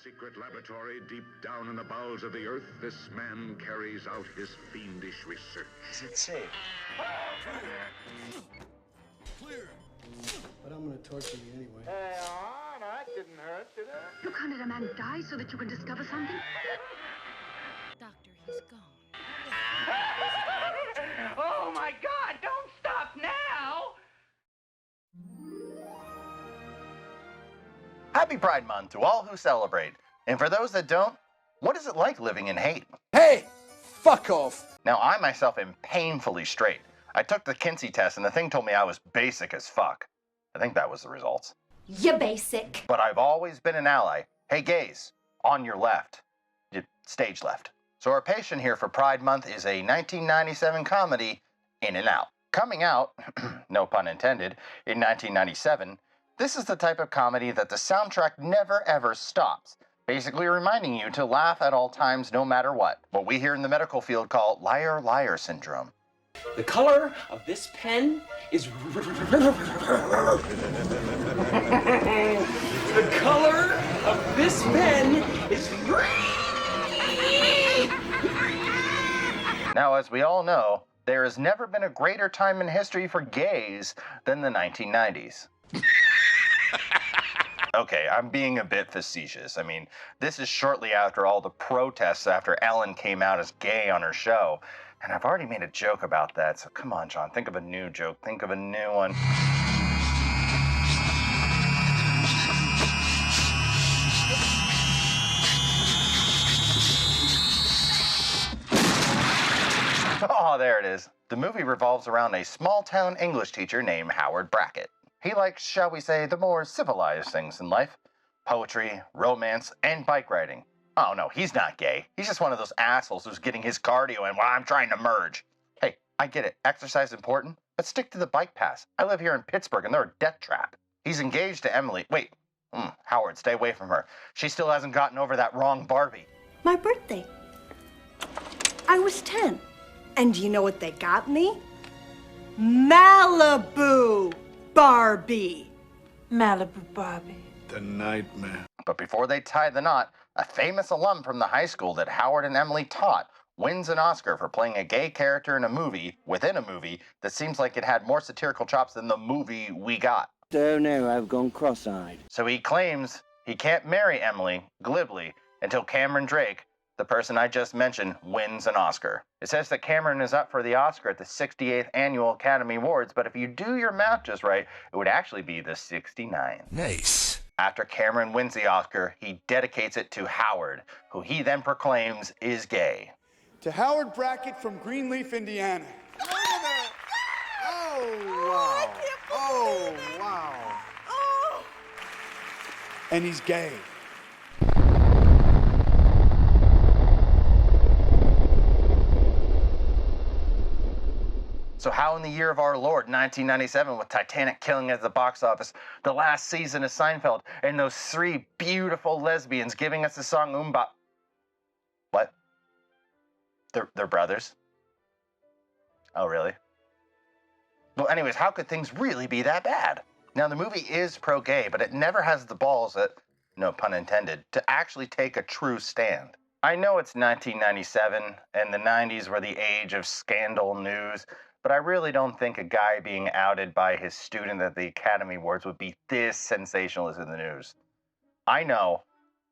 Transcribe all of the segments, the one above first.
secret laboratory deep down in the bowels of the earth, this man carries out his fiendish research. Is it safe? Clear. But I'm gonna torture you anyway. Hey, on, that didn't hurt, did it? You can't let a man die so that you can discover something? Doctor, he's gone. Oh my God, don't stop now! Happy Pride Month to all who celebrate. And for those that don't, what is it like living in hate? Hey! Fuck off! Now, I myself am painfully straight. I took the Kinsey test and the thing told me I was basic as fuck. I think that was the results. You're basic. But I've always been an ally. Hey, gays, on your left. Stage left. So our patient here for Pride Month is a 1997 comedy, In and Out. Coming out, no pun intended, in 1997, this is the type of comedy that the soundtrack never ever stops, basically reminding you to laugh at all times no matter what we here in the medical field call liar liar syndrome. The color of this pen is the color of this pen is Now, as we all know, there has never been a greater time in history for gays than the 1990s. Okay, I'm being a bit facetious. I mean, this is shortly after all the protests after Ellen came out as gay on her show. And I've already made a joke about that, so come on, John, think of a new joke. Think of a new one. Oh, there it is. The movie revolves around a small-town English teacher named Howard Brackett. He likes, shall we say, the more civilized things in life. Poetry, romance, and bike riding. Oh no, he's not gay. He's just one of those assholes who's getting his cardio in while I'm trying to merge. Hey, I get it. Exercise is important, but stick to the bike pass. I live here in Pittsburgh and they're a death trap. He's engaged to Emily. Wait, Howard, stay away from her. She still hasn't gotten over that wrong Barbie. My birthday. I was 10. And do you know what they got me? Malibu Barbie. Malibu Barbie. The nightmare. But before they tie the knot, a famous alum from the high school that Howard and Emily taught wins an Oscar for playing a gay character in a movie within a movie that seems like it had more satirical chops than the movie we got. Oh no, I've gone cross-eyed. So he claims he can't marry Emily, glibly, until Cameron Drake, the person I just mentioned, wins an Oscar. It says that Cameron is up for the Oscar at the 68th Annual Academy Awards, but if you do your math just right, it would actually be the 69th. Nice. After Cameron wins the Oscar, he dedicates it to Howard, who he then proclaims is gay. To Howard Brackett from Greenleaf, Indiana. Oh, wow. Oh, wow. Oh. And he's gay. So how in the year of our Lord, 1997, with Titanic killing at the box office, the last season of Seinfeld, and those three beautiful lesbians giving us the song Umba... What? They're brothers? Oh, really? Well, anyways, how could things really be that bad? Now, the movie is pro-gay, but it never has the balls that, no pun intended, to actually take a true stand. I know it's 1997, and the 90s were the age of scandal news, but I really don't think a guy being outed by his student at the Academy Awards would be this sensationalist in the news. I know,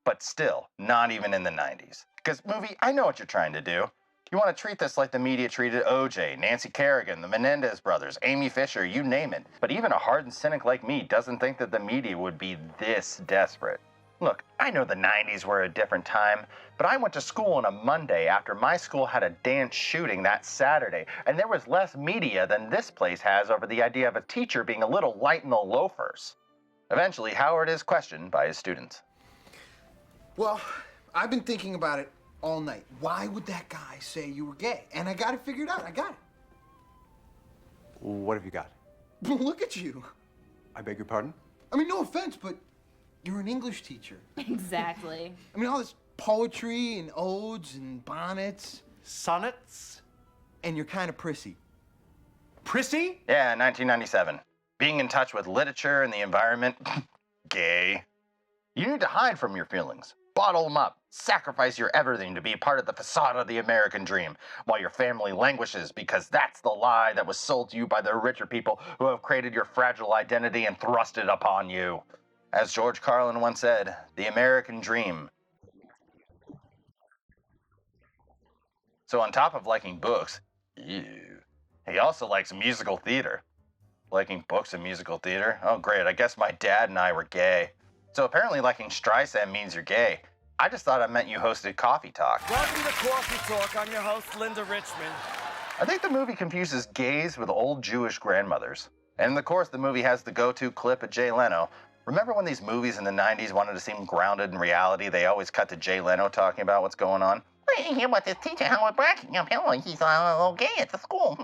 but still, not even in the 90s. Because, movie, I know what you're trying to do. You want to treat this like the media treated OJ, Nancy Kerrigan, the Menendez brothers, Amy Fisher, you name it. But even a hardened cynic like me doesn't think that the media would be this desperate. Look, I know the 90s were a different time, but I went to school on a Monday after my school had a dance shooting that Saturday, and there was less media than this place has over the idea of a teacher being a little light in the loafers. Eventually, Howard is questioned by his students. Well, I've been thinking about it all night. Why would that guy say you were gay? And I got it figured out. I got it. What have you got? Look at you. I beg your pardon? I mean, no offense, but you're an English teacher. Exactly. I mean, all this poetry and odes and bonnets. Sonnets? And you're kind of prissy. Prissy? Yeah, 1997. Being in touch with literature and the environment, gay. You need to hide from your feelings. bottle them up, sacrifice your everything to be part of the facade of the American dream, while your family languishes because that's the lie that was sold to you by the richer people who have created your fragile identity and thrust it upon you. As George Carlin once said, the American dream. So on top of liking books, he also likes musical theater. Liking books and musical theater? Oh great, I guess my dad and I were gay. So apparently liking Streisand means you're gay. I just thought it meant you hosted Coffee Talk. Welcome to Coffee Talk. I'm your host, Linda Richmond. I think the movie confuses gays with old Jewish grandmothers. And of course, the movie has the go-to clip of Jay Leno. Remember when these movies in the 90s wanted to seem grounded in reality? They always cut to Jay Leno talking about what's going on. I didn't hear about this teacher, Howard Brackett. Apparently he's a little gay at the school.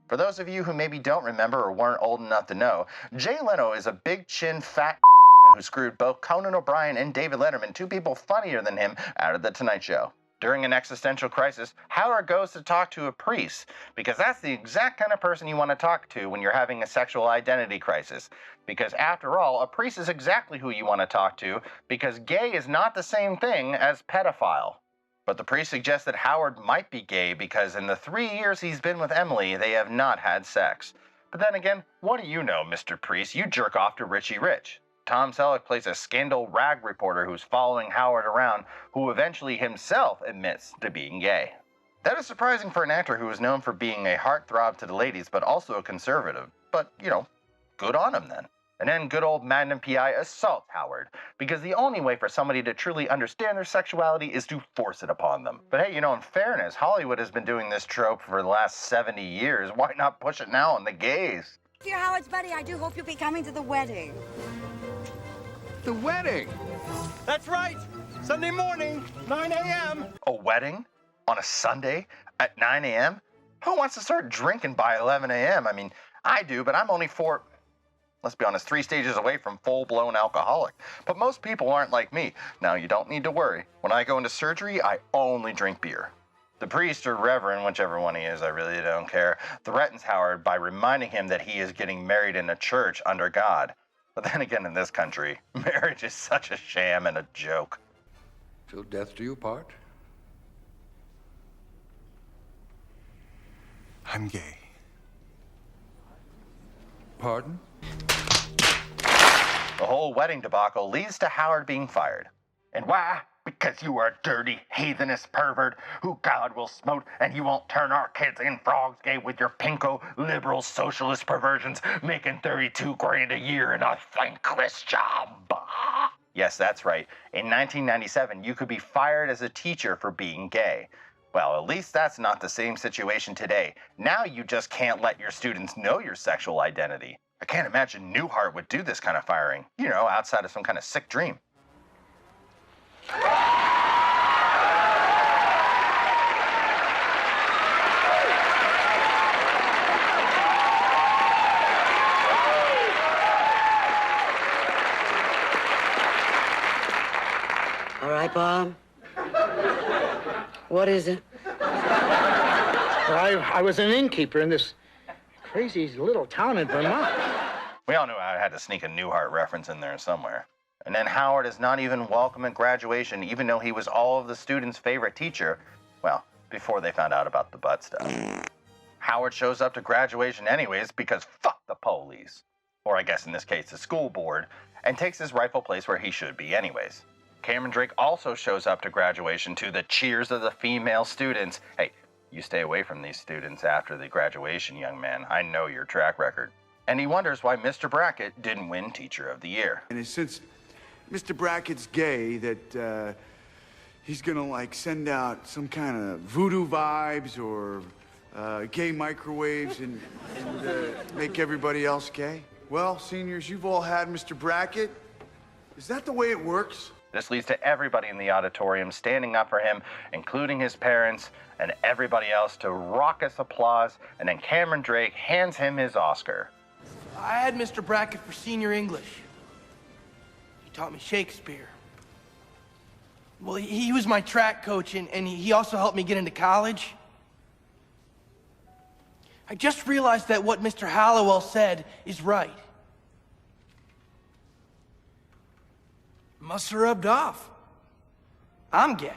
For those of you who maybe don't remember or weren't old enough to know, Jay Leno is a big chin fat who screwed both Conan O'Brien and David Letterman, two people funnier than him, out of The Tonight Show. During an existential crisis, Howard goes to talk to a priest, because that's the exact kind of person you want to talk to when you're having a sexual identity crisis. Because after all, a priest is exactly who you want to talk to, because gay is not the same thing as pedophile. But the priest suggests that Howard might be gay because in the 3 years he's been with Emily, they have not had sex. But then again, what do you know, Mr. Priest? You jerk off to Richie Rich. Tom Selleck plays a scandal rag reporter who's following Howard around, who eventually himself admits to being gay. That is surprising for an actor who is known for being a heartthrob to the ladies, but also a conservative. But, good on him then. And then good old Magnum PI assaults Howard, because the only way for somebody to truly understand their sexuality is to force it upon them. But hey, in fairness, Hollywood has been doing this trope for the last 70 years. Why not push it now on the gays? Dear Howard's buddy, I do hope you'll be coming to the wedding. The wedding? That's right. Sunday morning, 9 a.m. A wedding? On a Sunday? At 9 a.m.? Who wants to start drinking by 11 a.m.? I mean, I do, but I'm only let's be honest, 3 stages away from full-blown alcoholic. But most people aren't like me. Now, you don't need to worry. When I go into surgery, I only drink beer. The priest or reverend, whichever one he is, I really don't care, threatens Howard by reminding him that he is getting married in a church under God. But then again, in this country, marriage is such a sham and a joke. Till death do you part? I'm gay. Pardon? The whole wedding debacle leads to Howard being fired. And why? Because you are a dirty, heathenist pervert who God will smote, and you won't turn our kids in frogs gay with your pinko liberal socialist perversions, making $32,000 a year in a thankless job. Yes, that's right. In 1997, you could be fired as a teacher for being gay. Well, at least that's not the same situation today. Now you just can't let your students know your sexual identity. I can't imagine Newhart would do this kind of firing, outside of some kind of sick dream. All right, Bob. What is it? I was an innkeeper in this crazy little town in Vermont. We all knew I had to sneak a Newhart reference in there somewhere. And then Howard is not even welcome at graduation, even though he was all of the students' favorite teacher. Well, before they found out about the butt stuff. Howard shows up to graduation anyways because fuck the police. Or I guess in this case, the school board, and takes his rightful place where he should be anyways. Cameron Drake also shows up to graduation to the cheers of the female students. Hey, you stay away from these students after the graduation, young man. I know your track record. And he wonders why Mr. Brackett didn't win Teacher of the Year. And since Mr. Brackett's gay, that he's gonna send out some kind of voodoo vibes or gay microwaves and make everybody else gay. Well, seniors, you've all had Mr. Brackett. Is that the way it works? This leads to everybody in the auditorium standing up for him, including his parents and everybody else, to raucous applause, and then Cameron Drake hands him his Oscar. I had Mr. Brackett for senior English. He taught me Shakespeare. Well, he was my track coach, and he also helped me get into college. I just realized that what Mr. Hallowell said is right. Must have rubbed off. I'm gay.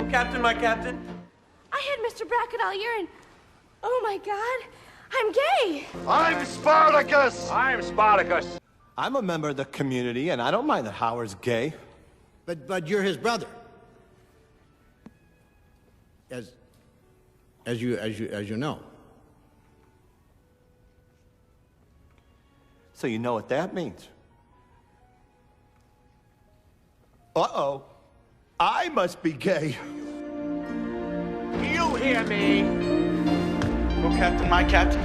Captain, my captain. I had Mr. Brackett all year, and oh my God, I'm gay. I'm Spartacus. I'm Spartacus. I'm a member of the community, and I don't mind that Howard's gay. But you're his brother. As you know. So you know what that means. Uh-oh. I must be gay. You hear me? Oh, Captain, my captain.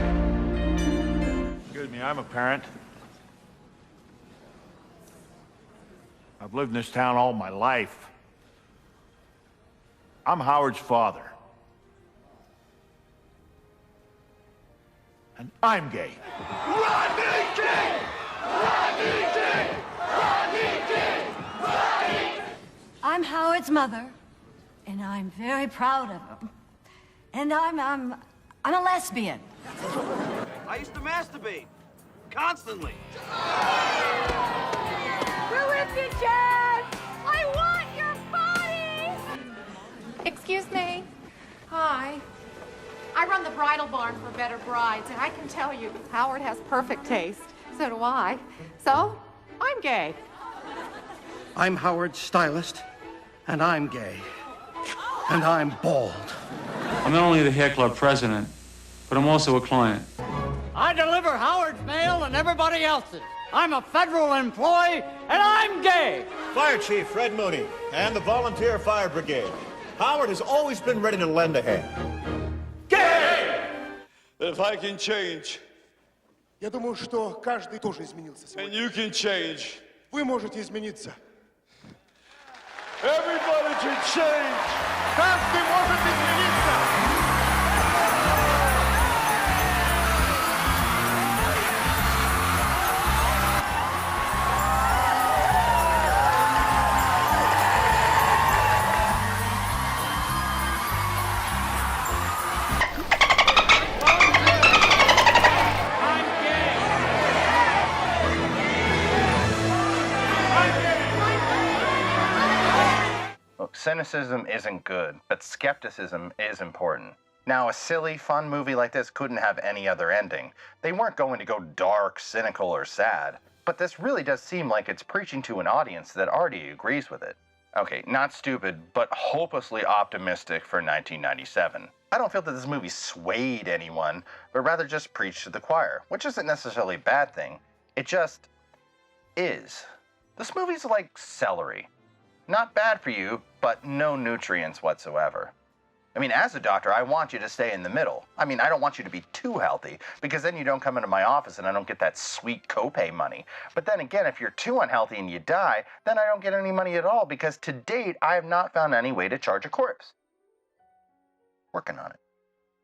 Excuse me, I'm a parent. I've lived in this town all my life. I'm Howard's father. And I'm gay. Rodney King! Rodney King! Rodney King! Rodney! I'm Howard's mother, and I'm very proud of him. And I'm a lesbian. I used to masturbate. Constantly. We're with you, Chad! I want your body! Excuse me. Hi. I run the bridal barn for Better Brides, and I can tell you, Howard has perfect taste. So do I. So, I'm gay. I'm Howard's stylist, and I'm gay. And I'm bald. I'm not only the hair club president, but I'm also a client. I deliver Howard's mail and everybody else's. I'm a federal employee, and I'm gay. Fire Chief Fred Mooney and the Volunteer Fire Brigade. Howard has always been ready to lend a hand. Gay! If I can change, Я думаю, что каждый тоже изменился and сегодня. you can change, Вы можете измениться. everybody can change. Каждый может измениться! Look, cynicism isn't good, but skepticism is important. Now, a silly, fun movie like this couldn't have any other ending. They weren't going to go dark, cynical, or sad. But this really does seem like it's preaching to an audience that already agrees with it. Okay, not stupid, but hopelessly optimistic for 1997. I don't feel that this movie swayed anyone, but rather just preached to the choir, which isn't necessarily a bad thing. It just is. This movie's like celery. Not bad for you, but no nutrients whatsoever. I mean, as a doctor, I want you to stay in the middle. I mean, I don't want you to be too healthy, because then you don't come into my office and I don't get that sweet copay money. But then again, if you're too unhealthy and you die, then I don't get any money at all, because to date, I have not found any way to charge a corpse. Working on it.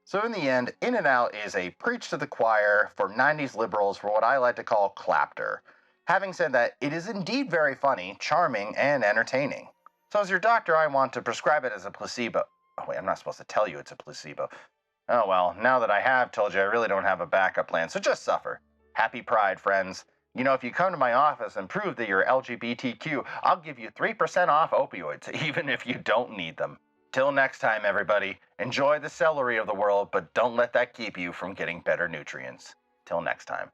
So in the end, In and Out is a preach to the choir for 90s liberals for what I like to call clapter. Having said that, it is indeed very funny, charming, and entertaining. So as your doctor, I want to prescribe it as a placebo. Oh wait, I'm not supposed to tell you it's a placebo. Oh well, now that I have told you, I really don't have a backup plan, so just suffer. Happy Pride, friends. You know, if you come to my office and prove that you're LGBTQ, I'll give you 3% off opioids, even if you don't need them. Till next time, everybody, enjoy the celery of the world, but don't let that keep you from getting better nutrients. Till next time.